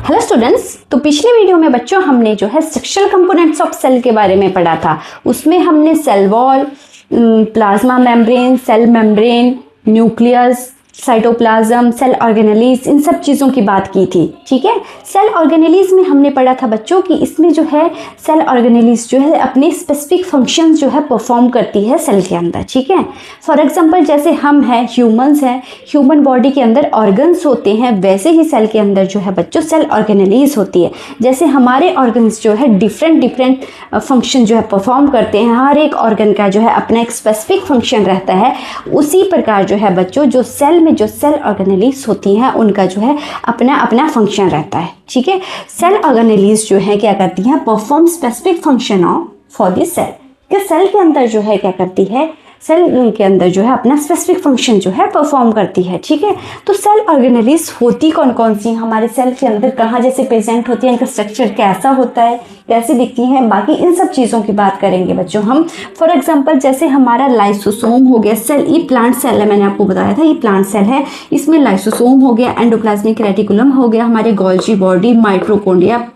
Hello students, तो पिछले video में बच्चों हमने जो है स्ट्रक्चरल कंपोनेंट्स ऑफ सेल के बारे में पढ़ा था। उसमें हमने cell wall, plasma membrane, cell membrane, nucleus, cytoplasm, cell organelles, इन सब चीज़ों की बात की थी। ठीक है, सेल ऑर्गेनेलीज में हमने पढ़ा था बच्चों कि इसमें जो है सेल ऑर्गेनेलीज जो है अपने स्पेसिफिक फंक्शंस जो है परफॉर्म करती है सेल के अंदर। ठीक है, फॉर एग्जांपल जैसे हम हैं, ह्यूमंस हैं, ह्यूमन बॉडी के अंदर ऑर्गन्स होते हैं, वैसे ही सेल के अंदर जो है बच्चों सेल ऑर्गेनेलीज होती है। जैसे हमारे ऑर्गन्स जो है डिफरेंट फंक्शन जो है परफॉर्म करते हैं, हर एक ऑर्गन का जो है अपना एक स्पेसिफिक फंक्शन रहता है। उसी प्रकार जो है बच्चों जो सेल में जो सेल ऑर्गेनेलीज होती हैं उनका जो है अपना अपना फंक्शन रहता है। ठीक है, सेल ऑर्गेनेलीज जो है क्या करती हैं, perform specific function of for this cell. कि सेल के अंदर जो है क्या करती है, सेल के अंदर जो है अपना स्पेसिफिक फंक्शन जो है परफॉर्म करती है। ठीक है, तो सेल ऑर्गेनेलीज होती कौन कौन सी हमारे सेल के अंदर, कहाँ जैसे प्रेजेंट होती है, इनका स्ट्रक्चर कैसा होता है, कैसे दिखती हैं, बाकी इन सब चीज़ों की बात करेंगे बच्चों हम। फॉर एग्जांपल जैसे हमारा लाइसोसोम हो गया, सेल, ये प्लांट सेल है, मैंने आपको बताया था ये प्लांट सेल है। इसमें लाइसोसोम हो गया, एंडोप्लाज्मिक रेटिकुलम हो गया, हमारे गोल्जी बॉडी, माइटोकॉन्ड्रिया,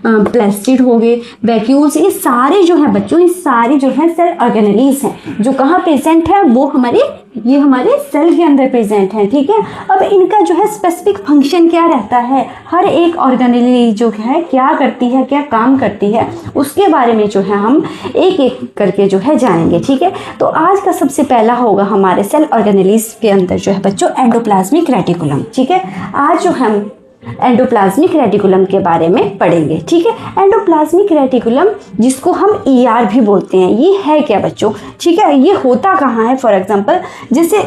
प्लास्टिड हो गए, वैक्यूल्स, ये सारे जो है बच्चों, ये सारी जो है सेल ऑर्गेनेलीज हैं जो कहाँ प्रेजेंट है, वो हमारे सेल के अंदर प्रेजेंट है। ठीक है, अब इनका जो है स्पेसिफिक फंक्शन क्या रहता है, हर एक ऑर्गेनेली जो है क्या करती है, क्या काम करती है, उसके बारे में जो है हम एक एक करके जो है जानेंगे। ठीक है, तो आज का सबसे पहला होगा हमारे सेल ऑर्गेनेलीज के अंदर जो है बच्चों एंडोप्लाज्मिक रेटिकुलम। ठीक है, आज जो हम एंडोप्लाज्मिक रेटिकुलम के बारे में पढ़ेंगे। ठीक है, एंडोप्लाज्मिक रेटिकुलम जिसको हम ईआर भी बोलते हैं, ये है क्या बच्चों? ठीक है, ये होता कहाँ है? फॉर एग्जांपल जैसे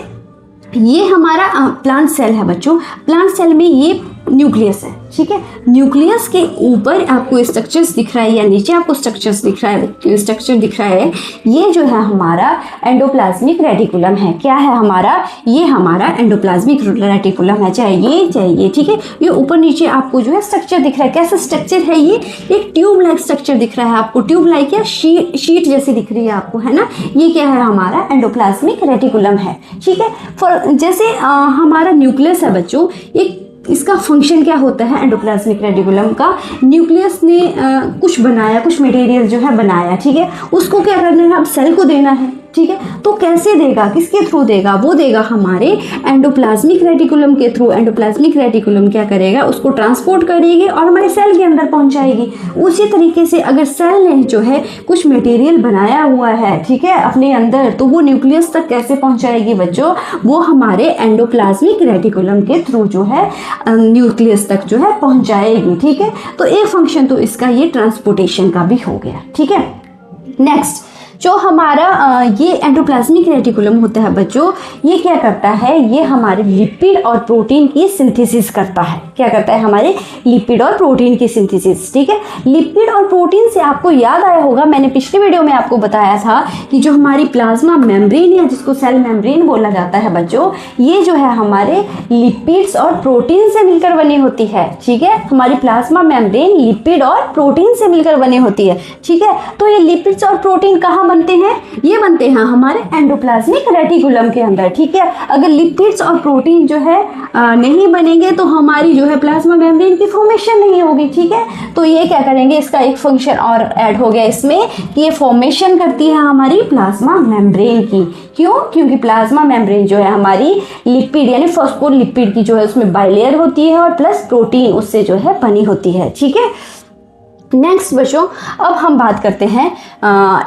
ये हमारा प्लांट सेल है बच्चों, प्लांट सेल में ये न्यूक्लियस है। ठीक है, न्यूक्लियस के ऊपर आपको स्ट्रक्चर्स दिख रहा है या नीचे आपको स्ट्रक्चर्स दिख रहा है, स्ट्रक्चर दिख रहा है, ये जो है हमारा एंडोप्लाज्मिक रेटिकुलम है। क्या है हमारा? ये हमारा एंडोप्लाज्मिक रेटिकुलम है, चाहे ये। ठीक है, ये ऊपर नीचे आपको जो है स्ट्रक्चर दिख रहा है। कैसा स्ट्रक्चर है? ये एक ट्यूब लाइक स्ट्रक्चर दिख रहा है आपको, ट्यूब लाइक या शीट जैसी दिख रही है आपको, है ना। ये क्या है? हमारा एंडोप्लाज्मिक रेटिकुलम है। ठीक है, फॉर जैसे हमारा न्यूक्लियस है बच्चों, एक इसका फंक्शन क्या होता है एंडोप्लाज्मिक रेटिकुलम का? न्यूक्लियस ने कुछ बनाया, कुछ मटेरियल जो है बनाया। ठीक है, उसको क्या करना है? अब सेल को देना है। ठीक है, तो कैसे देगा, किसके थ्रू देगा? वो देगा हमारे एंडोप्लाज्मिक रेटिकुलम के थ्रू। एंडोप्लाज्मिक रेटिकुलम क्या करेगा? उसको ट्रांसपोर्ट करेगी और हमारे सेल के अंदर पहुंचाएगी। उसी तरीके से अगर सेल ने जो है कुछ मटेरियल बनाया हुआ है, ठीक है, अपने अंदर, तो वो न्यूक्लियस तक कैसे पहुंचाएगी बच्चों? वो हमारे एंडोप्लाज्मिक रेटिकुलम के थ्रू जो है न्यूक्लियस तक जो है पहुंचाएगी। ठीक है, तो एक फंक्शन तो इसका ये ट्रांसपोर्टेशन का भी हो गया। ठीक है, नेक्स्ट जो हमारा ये एंडोप्लाज्मिक रेटिकुलम होता है बच्चों, ये क्या करता है? ये हमारे लिपिड और प्रोटीन की सिंथेसिस करता है। क्या करता है? हमारे लिपिड और प्रोटीन की सिंथेसिस। ठीक है, लिपिड और प्रोटीन से आपको याद आया होगा, मैंने पिछले वीडियो में आपको बताया था कि जो हमारी प्लाज्मा मेम्ब्रेन है, जिसको सेल मेम्ब्रेन बोला जाता है बच्चों, ये जो है हमारे लिपिड्स और प्रोटीन से मिलकर बनी होती है। ठीक है, हमारी प्लाज्मा मेम्ब्रेन लिपिड और प्रोटीन से मिलकर बनी होती है। ठीक है, तो ये लिपिड्स और प्रोटीन कहाँ बनते हैं? ये बनते हैं हमारे एंडोप्लाज्मिक रेटिकुलम के अंदर। ठीक है, अगर लिपिड्स और प्रोटीन जो है नहीं बनेंगे तो हमारी जो है प्लाज्मा मेम्ब्रेन की फॉर्मेशन नहीं होगी। ठीक है, तो ये क्या करेंगे? इसका एक फंक्शन और ऐड हो गया इसमें कि ये फॉर्मेशन करती है हमारी प्लाज्मा मेम्ब्रेन की। क्यों? क्योंकि प्लाज्मा मेम्ब्रेन जो है हमारी लिपिड यानी फॉस्फोलिपिड की जो है उसमें बाइलेयर होती है और प्लस प्रोटीन उससे जो है बनी होती है। ठीक है, नेक्स्ट बच्चों अब हम बात करते हैं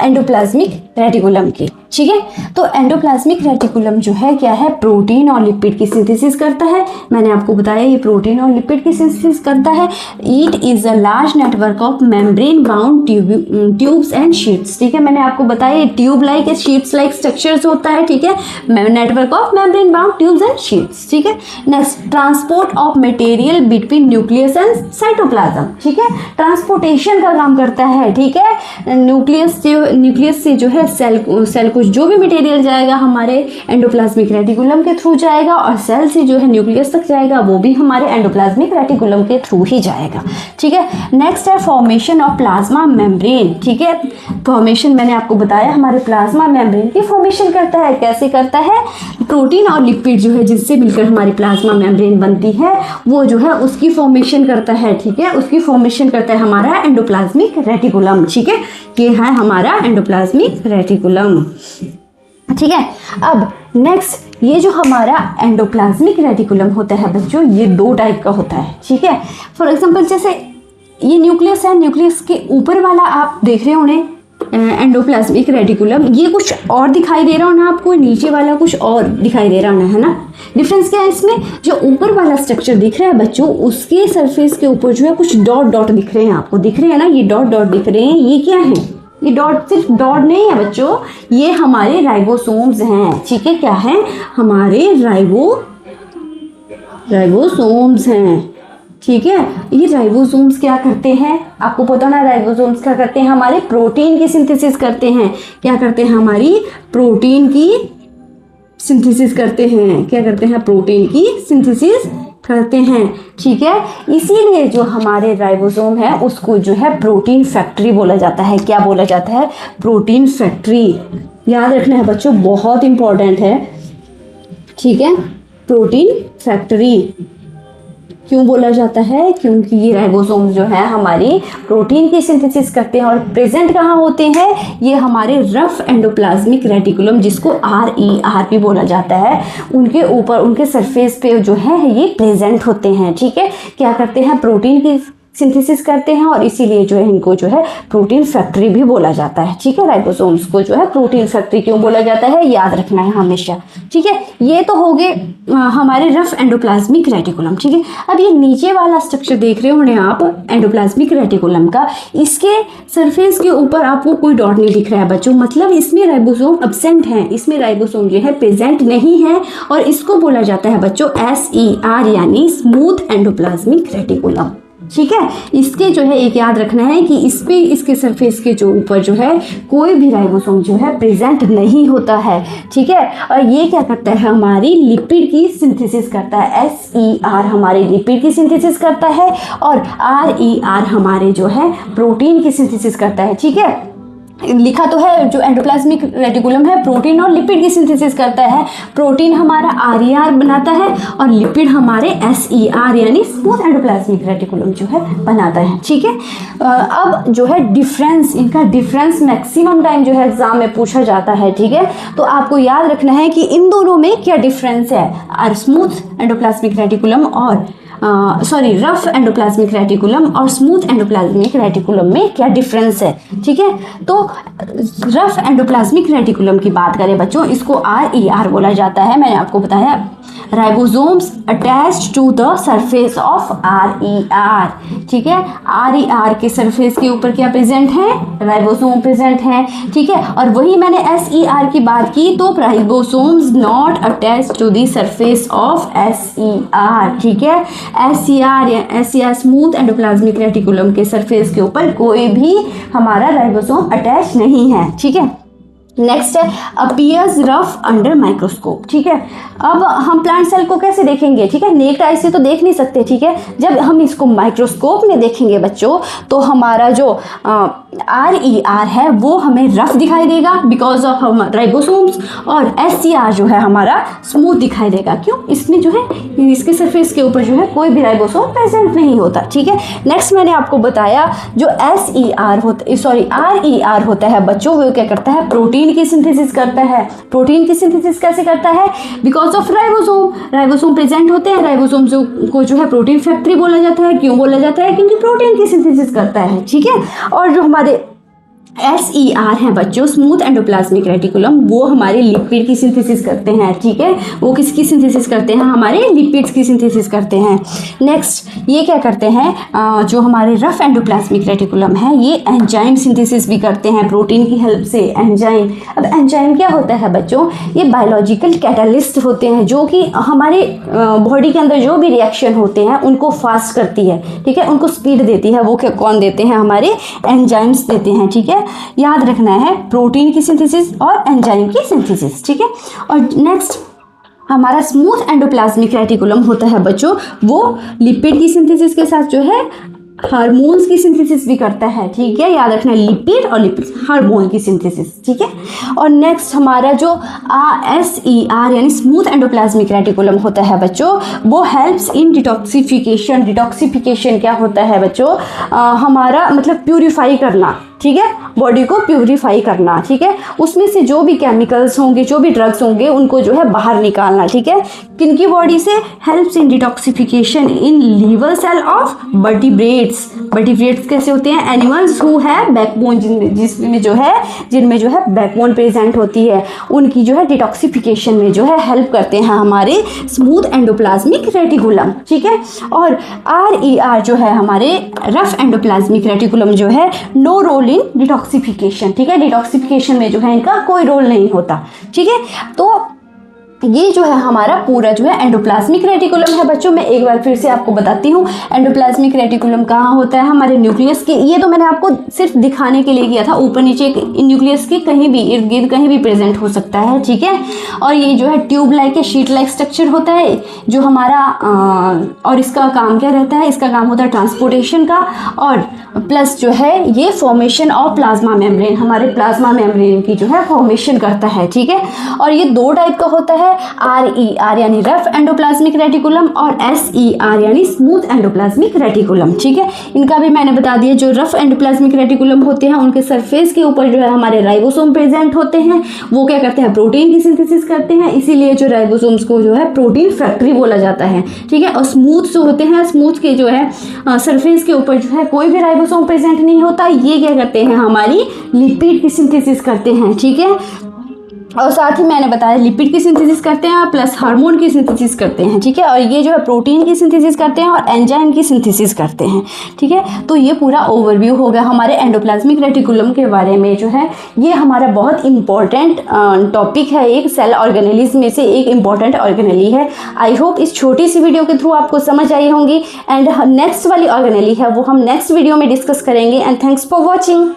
एंडोप्लाज्मिक रेटिकुलम की। ठीक है, तो एंडोप्लाज्मिक रेटिकुलम जो है क्या है? प्रोटीन और लिपिड की सिंथेसिस करता है। मैंने आपको बताया ये प्रोटीन और लिपिड की सिंथेसिस करता है। It is a large network of membrane bound tubes and sheets. ठीक है, मैंने आपको बताया ये ट्यूब लाइक या शीट्स लाइक स्ट्रक्चर्स होता है। ठीक है, network of membrane bound tubes and sheets. ठीक है, next transport of material between nucleus and cytoplasm. ठीक है, ट्रांसपोर्टेशन का काम करता है। ठीक है, न्यूक्लियस से जो है सेल को जो भी मटेरियल जाएगा हमारे एंडोप्लाज्मिक रेटिकुलम के थ्रू जाएगा, और सेल से जो है न्यूक्लियस तक जाएगा वो भी हमारे एंडोप्लाज्मिक रेटिकुलम के थ्रू ही जाएगा। ठीक है, नेक्स्ट है फॉर्मेशन ऑफ प्लाज्मा मेम्ब्रेन। ठीक है, फॉर्मेशन मैंने आपको बताया हमारे प्लाज्मा मेम्ब्रेन की फॉर्मेशन करता है। कैसे करता है? प्रोटीन और लिपिड जो है जिससे मिलकर हमारी प्लाज्मा मेम्ब्रेन बनती है वो जो है उसकी फॉर्मेशन करता है। ठीक है, उसकी फॉर्मेशन करता है हमारा एंडोप्लाज्मिक रेटिकुलम। ठीक है, ये है हमारा एंडोप्लाज्मिक रेटिकुलम। ठीक है, अब नेक्स्ट ये जो हमारा एंडोप्लाज्मिक रेटिकुलम होता है बच्चों, ये 2 टाइप का होता है। ठीक है, फॉर एग्जांपल जैसे ये न्यूक्लियस है, न्यूक्लियस के ऊपर वाला आप देख रहे होंगे एंडोप्लाज्मिक रेटिकुलम, ये कुछ और दिखाई दे रहा हो ना आपको, नीचे वाला कुछ और दिखाई दे रहा होना है ना। डिफरेंस क्या है इसमें? जो ऊपर वाला स्ट्रक्चर दिख रहा है बच्चों, उसके सरफेस के ऊपर जो है कुछ डॉट डॉट दिख रहे हैं आपको, दिख रहे हैं ना, ये डॉट डॉट दिख रहे हैं। ये क्या है? ये डॉट सिर्फ डॉट नहीं है बच्चों, ये हमारे राइबोसोम्स हैं। ठीक है, क्या है? हमारे राइबोसोम्स हैं। ठीक है, ये राइबोसोम्स क्या करते हैं? आपको पता ना राइबोसोम्स क्या करते हैं? हमारे प्रोटीन की सिंथेसिस करते हैं। क्या करते हैं? हमारी प्रोटीन की सिंथेसिस करते हैं। क्या करते हैं? प्रोटीन की सिंथेसिस करते हैं। ठीक है, इसीलिए जो हमारे राइबोसोम है उसको जो है प्रोटीन फैक्ट्री बोला जाता है। क्या बोला जाता है? Protein factory. याद रखना है बच्चों, बहुत इंपॉर्टेंट है। ठीक है, प्रोटीन फैक्ट्री क्यों बोला जाता है? क्योंकि ये राइबोसोम जो है हमारी प्रोटीन की सिंथेसिस करते हैं, और प्रेजेंट कहाँ होते हैं? ये हमारे रफ एंडोप्लाज्मिक रेटिकुलम, जिसको RER भी बोला जाता है, उनके ऊपर, उनके सरफेस पे जो है ये प्रेजेंट होते हैं। ठीक है, क्या करते हैं? प्रोटीन की सिंथेसिस करते हैं, और इसीलिए जो है इनको जो है प्रोटीन फैक्ट्री भी बोला जाता है। ठीक है, राइबोसोम्स को जो है प्रोटीन फैक्ट्री क्यों बोला जाता है, याद रखना है हमेशा। ठीक है, ये तो हो गए हमारे रफ एंडोप्लाज्मिक रेटिकुलम। ठीक है, अब ये नीचे वाला स्ट्रक्चर देख रहे होंगे आप एंडोप्लाज्मिक रेटिकुलम का, इसके सरफेस के ऊपर आपको कोई डॉट नहीं दिख रहा है बच्चों, मतलब इसमें राइबोसोम अब्सेंट है, इसमें राइबोसोम जो है प्रेजेंट नहीं है, और इसको बोला जाता है बच्चों SER, यानी स्मूथ एंडोप्लाज्मिक रेटिकुलम। ठीक है, इसके जो है एक याद रखना है कि इस पे, इसके सरफेस के जो ऊपर जो है कोई भी राइबोसोम जो है प्रेजेंट नहीं होता है। ठीक है, और ये क्या करता है? हमारी लिपिड की सिंथेसिस करता है। SER हमारे लिपिड की सिंथेसिस करता है, और RER हमारे जो है प्रोटीन की सिंथेसिस करता है। ठीक है, लिखा तो है जो एंडोप्लाज्मिक रेटिकुलम है प्रोटीन और लिपिड की सिंथेसिस करता है। प्रोटीन हमारा RER बनाता है, और लिपिड हमारे SER यानी स्मूथ एंडोप्लाज्मिक रेटिकुलम जो है बनाता है। ठीक है, अब जो है डिफरेंस, इनका डिफरेंस मैक्सिमम टाइम जो है एग्जाम में पूछा जाता है। ठीक है, तो आपको याद रखना है कि इन दोनों में क्या डिफरेंस है, स्मूथ एंडोप्लाज्मिक रेटिकुलम और रफ एंडोप्लाज्मिक रेटिकुलम और स्मूथ एंडोप्लाज्मिक रेटिकुलम में क्या डिफरेंस है। ठीक है, तो रफ एंडोप्लाज्मिक रेटिकुलम की बात करें बच्चों, इसको RER बोला जाता है। मैंने आपको बताया ribosomes attached to the surface of RER। ठीक है, RER के सरफेस के ऊपर क्या प्रेजेंट है? राइबोसोम प्रेजेंट है। ठीक है, और वही मैंने SER की बात की तो ribosomes not attached to the surface of SER। ठीक है, SER स्मूथ एंडोप्लाज्मिक रेटिकुलम के सरफेस के ऊपर कोई भी हमारा राइबोसोम अटैच नहीं है। ठीक है, नेक्स्ट है अपीयर्स रफ अंडर माइक्रोस्कोप। ठीक है, अब हम प्लांट सेल को कैसे देखेंगे? ठीक है, नेक्ड आई से तो देख नहीं सकते। ठीक है, जब हम इसको माइक्रोस्कोप में देखेंगे बच्चों तो हमारा जो RER है वो हमें रफ दिखाई देगा बिकॉज ऑफ हम राइबोसोम्स, और SER जो है हमारा स्मूथ दिखाई देगा। क्यों? इसमें जो है इसके सरफेस के ऊपर जो है कोई भी राइबोसोम प्रेजेंट नहीं होता। ठीक है, नेक्स्ट मैंने आपको बताया जो RER होता है बच्चों, वो क्या करता है? प्रोटीन की सिंथेसिस करता है। प्रोटीन की सिंथेसिस कैसे करता है? बिकॉज ऑफ राइबोसोम प्रेजेंट होते हैं। राइबोसोम को जो है प्रोटीन फैक्ट्री बोला जाता है। क्यों बोला जाता है? क्योंकि प्रोटीन की सिंथेसिस करता है। ठीक है, और जो हमारे SER है बच्चों स्मूथ एंडोप्लाज्मिक रेटिकुलम, वो हमारे लिपिड की सिंथेसिस करते हैं। ठीक है, वो किसकी सिंथेसिस करते हैं? हमारे लिपिड्स की सिंथेसिस करते हैं। नेक्स्ट ये क्या करते हैं? जो हमारे रफ एंडोप्लाज्मिक रेटिकुलम है ये एंजाइम सिंथेसिस भी करते हैं प्रोटीन की हेल्प से। एंजाइम, अब एंजाइम क्या होता है बच्चों? ये बायोलॉजिकल कैटलिस्ट होते हैं जो कि हमारे बॉडी के अंदर जो भी रिएक्शन होते हैं उनको फास्ट करती है। ठीक है, उनको स्पीड देती है। वो कौन देते हैं? हमारे एंजाइम्स देते हैं। ठीक है, याद रखना है, प्रोटीन की सिंथेसिस और एंजाइम की सिंथेसिस, ठीक है। और नेक्स्ट हमारा स्मूथ एंडोप्लाज्मिक रेटिकुलम होता है बच्चों, वो लिपिड की सिंथेसिस के साथ जो है हार्मोन्स की सिंथेसिस भी करता है, ठीक है। याद रखना है लिपिड और लिपिड हार्मोन की सिंथेसिस, ठीक है। और नेक्स्ट हमारा जो SER यानी स्मूथ एंडोप्लाज्मिक रेटिकुलम होता है बच्चों, वो हेल्प्स इन डिटॉक्सिफिकेशन। डिटॉक्सिफिकेशन क्या होता है बच्चों? हमारा मतलब प्यूरिफाई करना, ठीक है, बॉडी को प्यूरिफाई करना, ठीक है। उसमें से जो भी केमिकल्स होंगे, जो भी ड्रग्स होंगे, उनको जो है बाहर निकालना, ठीक है। किनकी बॉडी से? Helps in detoxification in liver cell of vertebrates. Vertebrates कैसे होते हैं? एनिमल्स हु है बैकबोन, जिसमें जो है जिनमें जो है बैकबोन प्रेजेंट होती है, उनकी जो है डिटॉक्सिफिकेशन में जो है हेल्प करते हैं हमारे स्मूथ एंडोप्लाज्मिक रेटिकुलम, ठीक है। और RER जो है हमारे रफ एंडोप्लाज्मिक रेटिकुलम जो है, नो रोल इन डिटॉक्सिफिकेशन, ठीक है। डिटॉक्सिफिकेशन में जो है इनका कोई रोल नहीं होता, ठीक है। तो ये जो है हमारा पूरा जो है एंडोप्लाज्मिक रेटिकुलम है बच्चों। मैं एक बार फिर से आपको बताती हूँ, एंडोप्लाज्मिक रेटिकुलम कहाँ होता है? हमारे न्यूक्लियस के, ये तो मैंने आपको सिर्फ दिखाने के लिए किया था, ऊपर नीचे न्यूक्लियस के कहीं भी इर्द गिर्द कहीं भी प्रेजेंट हो सकता है, ठीक है। और ये जो है ट्यूब लाइक या शीट लाइक स्ट्रक्चर होता है जो हमारा, और इसका काम क्या रहता है? इसका काम होता है ट्रांसपोर्टेशन का, और प्लस जो है ये फॉर्मेशन ऑफ प्लाज्मा मेम्ब्रेन, हमारे प्लाज्मा मेम्ब्रेन की जो है फॉर्मेशन करता है, ठीक है। और ये दो टाइप का होता है, RER यानी रफ एंडोप्लाज्मिक रेटिकुलम और SER यानी स्मूथ एंडोप्लाज्मिक रेटिकुलम, ठीक है। इनका भी मैंने बता दिया, जो रफ एंडोप्लाज्मिक रेटिकुलम होते हैं उनके सरफेस के ऊपर जो है हमारे राइबोसोम प्रेजेंट होते हैं, वो क्या करते हैं? प्रोटीन की सिंथेसिस करते हैं, इसीलिए जो राइबोसोम्स को जो है प्रोटीन फैक्ट्री बोला जाता है, ठीक है। और स्मूथ जो होते हैं, स्मूथ के जो है सरफेस के ऊपर जो है कोई भी राइबोसोम प्रेजेंट नहीं होता, ये क्या करते हैं? हमारी लिपिड की सिंथेसिस करते हैं, ठीक है। और साथ ही मैंने बताया लिपिड की सिंथेसिस करते हैं प्लस हार्मोन की सिंथेसिस करते हैं, ठीक है। और ये जो है प्रोटीन की सिंथेसिस करते हैं और एंजाइम की सिंथेसिस करते हैं, ठीक है। तो ये पूरा ओवरव्यू हो गया हमारे एंडोप्लाज्मिक रेटिकुलम के बारे में। जो है ये हमारा बहुत इंपॉर्टेंट टॉपिक है, एक सेल ऑर्गेनेलिज में से एक इंपॉर्टेंट ऑर्गेनेली है। आई होप इस छोटी सी वीडियो के थ्रू आपको समझ आई होंगी। एंड नेक्स्ट वाली ऑर्गेनेली है वो हम नेक्स्ट वीडियो में डिस्कस करेंगे। And thanks for watching.